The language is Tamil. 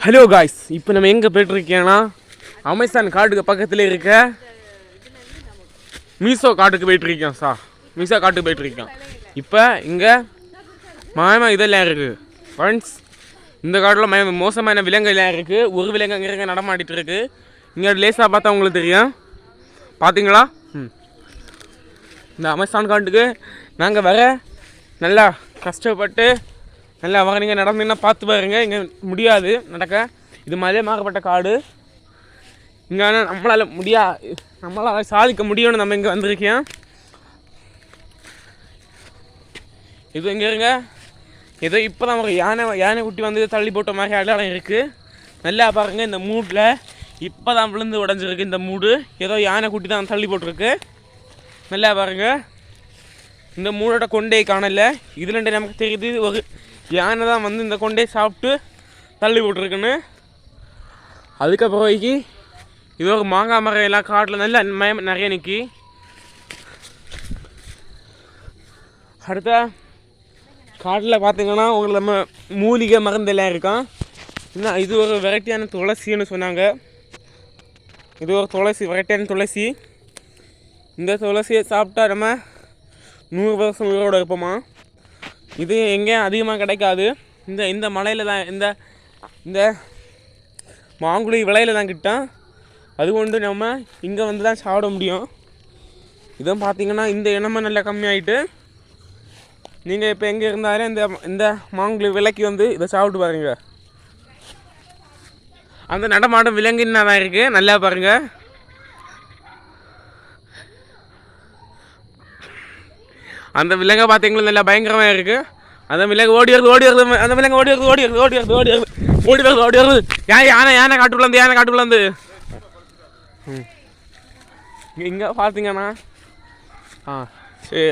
ஹலோ காய்ஸ், இப்போ நம்ம எங்கே போய்ட்டுருக்கேன்னா அமேசான் காட்டுக்கு பக்கத்தில் இருக்க மீஷோ காட்டுக்கு போய்ட்டுருக்கேன் மீஷோ காட்டுக்கு போய்ட்டுருக்கேன். இப்போ இங்கே இதெல்லாம் இருக்குது ஃப்ரெண்ட்ஸ். இந்த காட்டில் மோசமான விலங்குலாம் இருக்குது. ஒரு விலங்கு அங்கே நடமாடிட்டு இருக்குது. இங்கே லேசாக பார்த்தா உங்களுக்கு தெரியும். பார்த்தீங்களா? இந்த அமேசான் காட்டுக்கு நாங்கள் வர நல்லா கஷ்டப்பட்டு நல்லா வர. நீங்கள் நடந்தீங்கன்னா பார்த்து பாருங்க. இங்கே முடியாது நடக்க. இது மாதிரியே மாறப்பட்ட காடு. இங்கே நம்மளால் சாதிக்க முடியும்னு நம்ம இங்கே வந்திருக்கோம். இது இங்கே இருங்க. ஏதோ இப்போ தான் ஒரு யானை குட்டி வந்து தள்ளி போட்ட மாதிரி அடையாளம் இருக்குது. நல்லா பாருங்கள். இந்த மூடில் இப்போ தான் விழுந்து உடஞ்சிருக்கு. இந்த மூடு ஏதோ யானை குட்டி தான் தள்ளி போட்டிருக்கு. நல்லா பாருங்கள். இந்த மூடோட கொண்டே காணலை. இதில் நமக்கு தெரியுது ஒரு யானை தான் வந்து இந்த கொண்டே சாப்பிட்டு தள்ளி போட்டிருக்குன்னு. அதுக்கப்புறம் இது ஒரு மாங்காய் மரம் எல்லாம் காட்டில் நல்ல நிறைய நிற்கி. அடுத்த காட்டில் பார்த்திங்கன்னா உங்களுக்கு நம்ம மூலிகை மருந்தெல்லாம் இருக்கான். இன்னும் இது ஒரு வெரைட்டியான துளசின்னு சொன்னாங்க. இது ஒரு வெரைட்டியான துளசி. இந்த துளசியை சாப்பிட்டா நம்ம 100 வருஷம் உயிரோடு இருப்போமா. இது எங்கேயும் அதிகமாக கிடைக்காது. இந்த மலையில் தான் இந்த மாங்குழி விலையில் தான் கிட்டோம். அது கொண்டு நம்ம இங்கே வந்து தான் சாப்பிட முடியும். இதுவும் பார்த்திங்கன்னா இந்த இனமும் நல்லா கம்மியாயிட்டு. நீங்கள் இப்போ எங்கே இருந்தாலும் இந்த மாங்குழி விலைக்கு வந்து இதை சாப்பிட்டு பாருங்க. அந்த நடமாடும் விலங்குன்னா தான் இருக்குது. நல்லா பாருங்கள். அந்த விலங்கை பார்த்தீங்களா நல்லா பயங்கரமாக இருக்குது. அந்த விலங்கு ஓடி வருது. அந்த விலங்கு ஓடி வருது. யானை காட்டுக்குள்ளந்து இங்கே பார்த்தீங்கன்னா சரி.